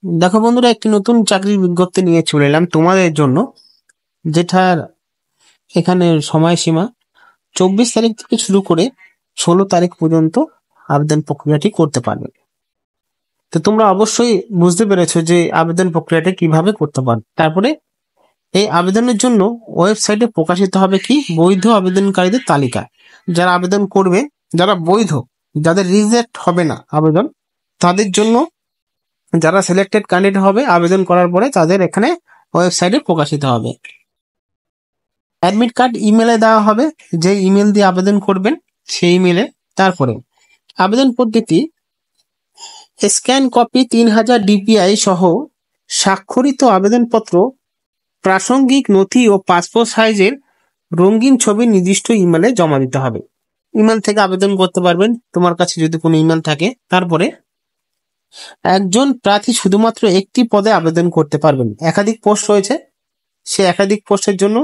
দেখো বন্ধুরা, একটি নতুন চাকরির বিজ্ঞপ্তি নিয়ে চলে এলাম তোমাদের জন্য, যেটার এখানে সময়সীমা 24 তারিখ থেকে শুরু করে 16 তারিখ পর্যন্ত আবেদন প্রক্রিয়াটি করতে পারবে। তো তোমরা অবশ্যই বুঝতে পেরেছো যে আবেদন প্রক্রিয়াটা কিভাবে করতে পারবে। তারপরে এই আবেদনের জন্য ওয়েবসাইটে প্রকাশিত হবে কি বৈধ আবেদনকারীদের তালিকা। যারা আবেদন করবে, যারা বৈধ, যাদের রিজেক্ট হবে না আবেদন, তাদের জন্য, যারা সিলেক্টেড ক্যান্ডিডেট হবে আবেদন করার পরে তাদের এখানে ওয়েবসাইটে প্রকাশিত হবে। অ্যাডমিট কার্ড ইমেলে দেওয়া হবে, যে ইমেল দিয়ে আবেদন করবেন সেই ইমেলে। তারপরে আবেদন পদ্ধতি, স্ক্যান কপি 3000 ডিপিআই সহ স্বাক্ষরিত আবেদনপত্র, প্রাসঙ্গিক নথি ও পাসপোর্ট সাইজের রঙিন ছবি নির্দিষ্ট ইমেলে জমা দিতে হবে। ইমেল থেকে আবেদন করতে পারবেন তোমার কাছে যদি কোনো ইমেল থাকে। তারপরে একজন প্রার্থী শুধুমাত্র একটি পদে আবেদন করতে পারবেন। একাধিক পোস্ট রয়েছে, সে একাধিক পোস্টের জন্য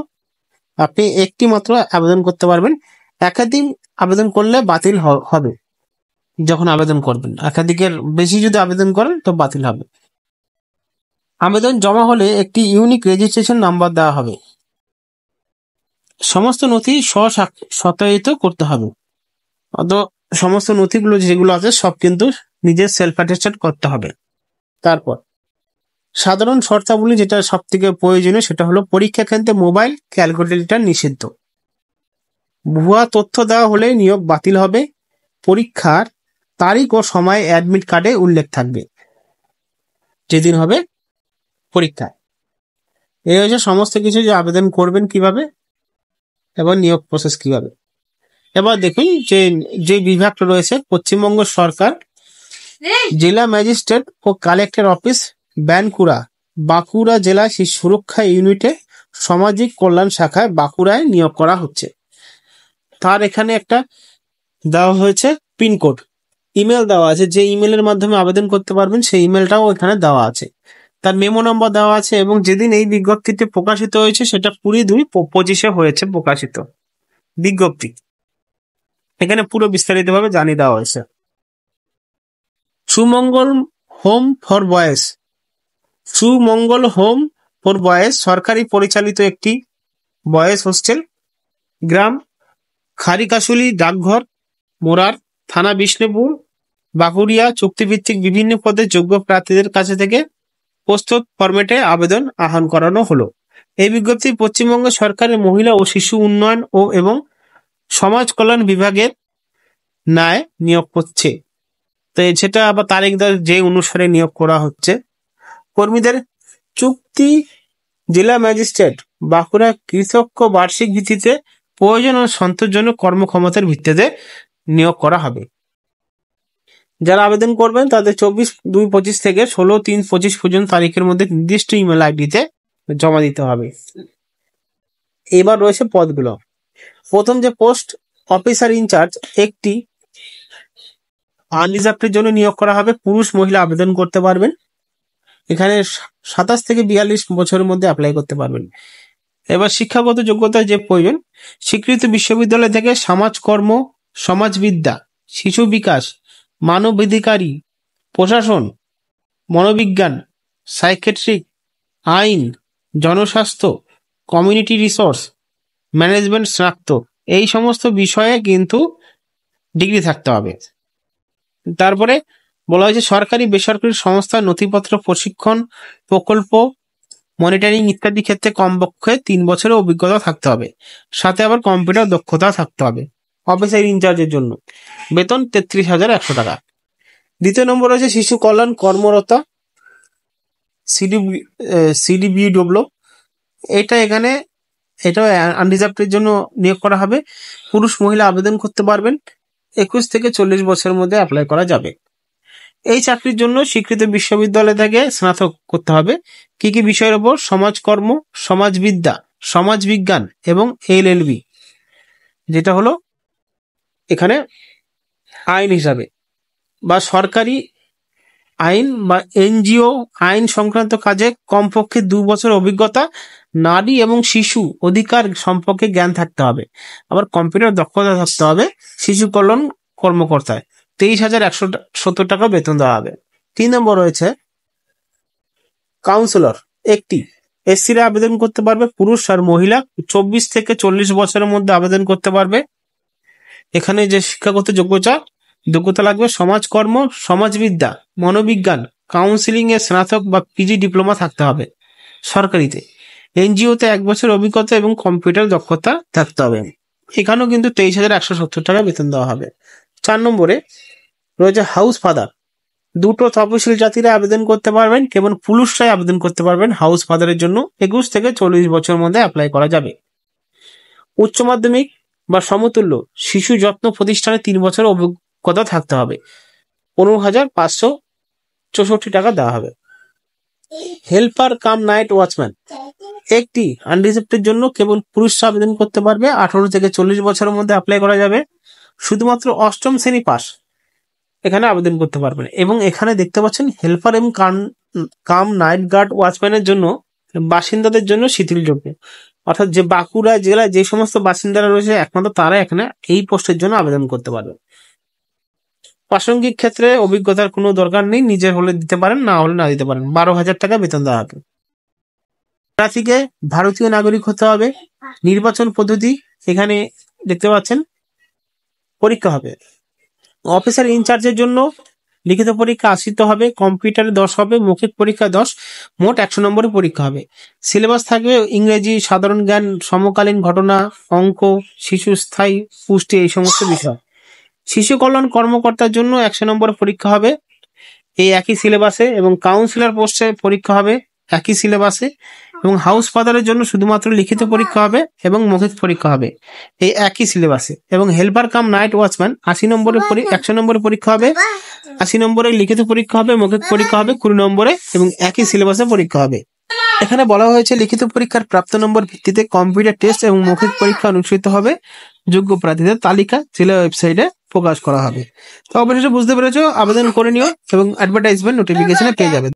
আপনি একটি মাত্র আবেদন করতে পারবেন। একাধিক আবেদন করলে বাতিল হবে। যখন আবেদন করবেন একাধিকের বেশি যদি আবেদন করেন তো বাতিল হবে। আবেদন জমা হলে একটি ইউনিক রেজিস্ট্রেশন নাম্বার দেওয়া হবে। সমস্ত নথি সত্যায়িত করতে হবে। অত সমস্ত নথিগুলো যেগুলো আছে সব কিন্তু নিজের সেলফ অ্যাটেস্টেড করতে হবে। তারপর সাধারণ শর্তাবলী, যেটা সব থেকে প্রয়োজনীয়, সেটা হলো পরীক্ষা কেন্দ্রে মোবাইল ক্যালকুলেটর নিষিদ্ধ। ভুয়া তথ্য দেওয়া হলে নিয়োগ বাতিল হবে। পরীক্ষার তারিখ ও সময় অ্যাডমিট কার্ডে উল্লেখ থাকবে, যেদিন হবে পরীক্ষা। এই হচ্ছে সমস্ত কিছু, যে আবেদন করবেন কিভাবে এবং নিয়োগ প্রসেস কিভাবে। এবার দেখুন যে যে বিভাগটা রয়েছে, পশ্চিমবঙ্গ সরকার জেলা ম্যাজিস্ট্রেট ও কালেক্টর অফিস, বাঁকুড়া জেলা শিশু সুরক্ষা ইউনিটে সামাজিক কল্যাণ শাখায় বাঁকুড়ায় নিয়োগ করা হচ্ছে। তার এখানে একটা দেওয়া হয়েছে পিনকোড, ইমেল দেওয়া আছে, যে ইমেলের মাধ্যমে আবেদন করতে পারবেন সেই ইমেলটাও এখানে দেওয়া আছে। তার মেমো নম্বর দেওয়া আছে, এবং যেদিন এই বিজ্ঞপ্তিটি প্রকাশিত হয়েছে সেটা 20/2/25 হয়েছে প্রকাশিত বিজ্ঞপ্তি। এখানে পুরো বিস্তারিতভাবে জানিয়ে দেওয়া হয়েছে। Sumangal home for boys, Sumangal home for boys সরকারি পরিচালিত একটি বয়েজ হোস্টেল, গ্রাম খারিকাশুলি, ডাকঘর মোরার, থানা বিষ্ণুপুর, বাঁকুড়িয়া। চুক্তিভিত্তিক বিভিন্ন পদে যোগ্য প্রার্থীদের কাছে থেকে প্রস্তুত ফরম্যাটে আবেদন আহ্বান করানো হলো। এই বিজ্ঞপ্তি পশ্চিমবঙ্গ সরকারের মহিলা ও শিশু উন্নয়ন এবং সমাজ কল্যাণ বিভাগের ন্যায় নিয়োগ করছে। তো সেটা আবার তারিখ যে অনুসারে নিয়োগ করা হচ্ছে। কর্মীদের চুক্তি জেলা ম্যাজিস্ট্রেট বাঁকুড়া কৃষক বার্ষিক ভিত্তিতে প্রয়োজন ও সন্তোষজনক কর্মক্ষমতার ভিত্তিতে নিয়োগ করা হবে। যারা আবেদন করবেন তাদের 24/2/25 থেকে 16/3/25 পর্যন্ত তারিখের মধ্যে নির্দিষ্ট ইমেল আইডিতে জমা দিতে হবে। এবার রয়েছে পদগুলো। প্রথম যে পোস্ট, অফিসার ইনচার্জ, একটি আনরিজার্ভের জন্য নিয়োগ করা হবে। পুরুষ মহিলা আবেদন করতে পারবেন। এখানে 27 থেকে 42 বছরের মধ্যে অ্যাপ্লাই করতে পারবেন। এবার শিক্ষাগত যোগ্যতা যে প্রয়োজন, স্বীকৃত বিশ্ববিদ্যালয় থেকে সমাজকর্ম, সমাজবিদ্যা, শিশু বিকাশ, মানবাধিকারী, প্রশাসন, মনোবিজ্ঞান, সাইকেট্রিক, আইন, জনস্বাস্থ্য, কমিউনিটি রিসোর্স ম্যানেজমেন্ট স্নাতক, এই সমস্ত বিষয়ে কিন্তু ডিগ্রি থাকতে হবে। তারপরে বলা হয়েছে সরকারি বেসরকারি সংস্থা, নথিপত্র, প্রশিক্ষণ, প্রকল্প, মনিটরিং ইত্যাদি ক্ষেত্রে কমপক্ষে 3 বছরের অভিজ্ঞতা থাকতে হবে। সাথে আবার কম্পিউটার দক্ষতা থাকতে হবে। অফিসার ইনচার্জের জন্য বেতন 33,100 টাকা। দ্বিতীয় নম্বর রয়েছে শিশু কল্যাণ কর্মরতা, সিডিবিডব্লিউ। এটাও আনরিজার্ভের জন্য নিয়োগ করা হবে। পুরুষ মহিলা আবেদন করতে পারবেন। 21 থেকে 40 বছরের মধ্যে অ্যাপ্লাই করা যাবে। এই চাকরির জন্য স্বীকৃত বিশ্ববিদ্যালয় থেকে স্নাতক করতে হবে। কি কি বিষয়ের উপর? সমাজকর্ম, সমাজবিদ্যা, সমাজবিজ্ঞান এবং LLB, যেটা হলো এখানে আইন হিসাবে, বা সরকারি আইন বা NGO আইন সংক্রান্ত কাজে কমপক্ষে 2 বছর অভিজ্ঞতা। নারী এবং শিশু অধিকার সম্পর্কে জ্ঞান থাকতে হবে। আবার কম্পিউটার দক্ষতা থাকতে হবে। শিশু কল্যাণ কর্মকর্তায় 23,170 টাকা বেতন দেওয়া হবে। 3 নম্বর রয়েছে কাউন্সিলর একটি, এসসিরা আবেদন করতে পারবে, পুরুষ আর মহিলা 24 থেকে 40 বছরের মধ্যে আবেদন করতে পারবে। এখানে যে শিক্ষাগত যোগ্যতা লাগবে সমাজকর্ম, সমাজবিদ্যা, মনোবিজ্ঞান, কাউন্সিলিং এ স্নাতক বা পিজি ডিপ্লোমা থাকতে হবে। সরকারিতে এনজিওতে 1 বছর অভিজ্ঞতা এবং কম্পিউটার দক্ষতা থাকতে হবে। এখানেও কিন্তু 23,170 টাকা বেতন দেওয়া হবে। 4 নম্বরে রয়েছে হাউস ফাদার, দুটো তপশিল জাতিরা আবেদন করতে পারবেন, কেবল পুরুষরাই আবেদন করতে পারবেন হাউস ফাদারের জন্য। 21 থেকে 40 বছরের মধ্যে অ্যাপ্লাই করা যাবে। উচ্চ মাধ্যমিক বা সমতুল্য শিশু যত্ন প্রতিষ্ঠানে 3 বছর অভিজ্ঞতা থাকতে হবে। 15,564 টাকা দেওয়া হবে। হেল্পার কাম নাইট ওয়াচম্যান একটি, আনরিজার্ভড জন্য কেবল পুরুষরা আবেদন করতে পারবে। 18 থেকে 40 বছরের মধ্যে অ্যাপ্লাই করা যাবে। শুধুমাত্র 8ম শ্রেণী পাস এখানে আবেদন করতে পারবেন। এবং এখানে দেখতে পাচ্ছেন হেল্পার এবং কাম নাইট গার্ড ওয়াচম্যানের জন্য বাসিন্দাদের জন্য শিথিলযোগ্য, অর্থাৎ যে বাঁকুড়া জেলায় যে সমস্ত বাসিন্দারা রয়েছে একমাত্র তারা এখানে এই পোস্টের জন্য আবেদন করতে পারবে। প্রাসঙ্গিক ক্ষেত্রে অভিজ্ঞতার কোনো দরকার নেই, নিজের হলে দিতে পারেন, না হলে না দিতে পারেন। 12,000 টাকা বেতন দেওয়া হবে। প্রার্থীকে ভারতীয় নাগরিক হতে হবে। নির্বাচন পদ্ধতি এখানে দেখতে পাচ্ছেন পরীক্ষা হবে। অফিসার ইনচার্জের জন্য লিখিত পরীক্ষা 80 হবে, কম্পিউটারে 10 হবে, মৌখিক পরীক্ষা 10, মোট 100 নম্বরের পরীক্ষা হবে। সিলেবাস থাকবে ইংরেজি, সাধারণ জ্ঞান, সমকালীন ঘটনা, অঙ্ক, শিশু স্থায়ী পুষ্টি, এই সমস্ত বিষয়। শিশু কল্যাণ কর্মকর্তার জন্য 100 নম্বরের পরীক্ষা হবে এই একই সিলেবাসে, এবং কাউন্সিলর পোস্টে পরীক্ষা হবে একই সিলেবাসে, এবং হাউস ফাদারের জন্য শুধুমাত্র লিখিত পরীক্ষা হবে এবং মৌখিক পরীক্ষা হবে এই একই সিলেবাসে। এবং হেল্পার কাম নাইট ওয়াচম্যান 100 নম্বরের পরীক্ষা হবে, 80 নম্বরের লিখিত পরীক্ষা হবে, মৌখিক পরীক্ষা হবে 20 নম্বরে, এবং একই সিলেবাসে পরীক্ষা হবে। এখানে বলা হয়েছে লিখিত পরীক্ষার প্রাপ্ত নম্বর ভিত্তিতে কম্পিউটার টেস্ট এবং মৌখিক পরীক্ষা অনুষ্ঠিত হবে। যোগ্য প্রার্থীদের তালিকা জেলা ওয়েবসাইটে প্রকাশ করা হবে। তো অবশেষে বুঝতে পেরেছো, আবেদন করে নিও এবং অ্যাডভার্টাইজমেন্ট নোটিফিকেশনে পেয়ে যাবে।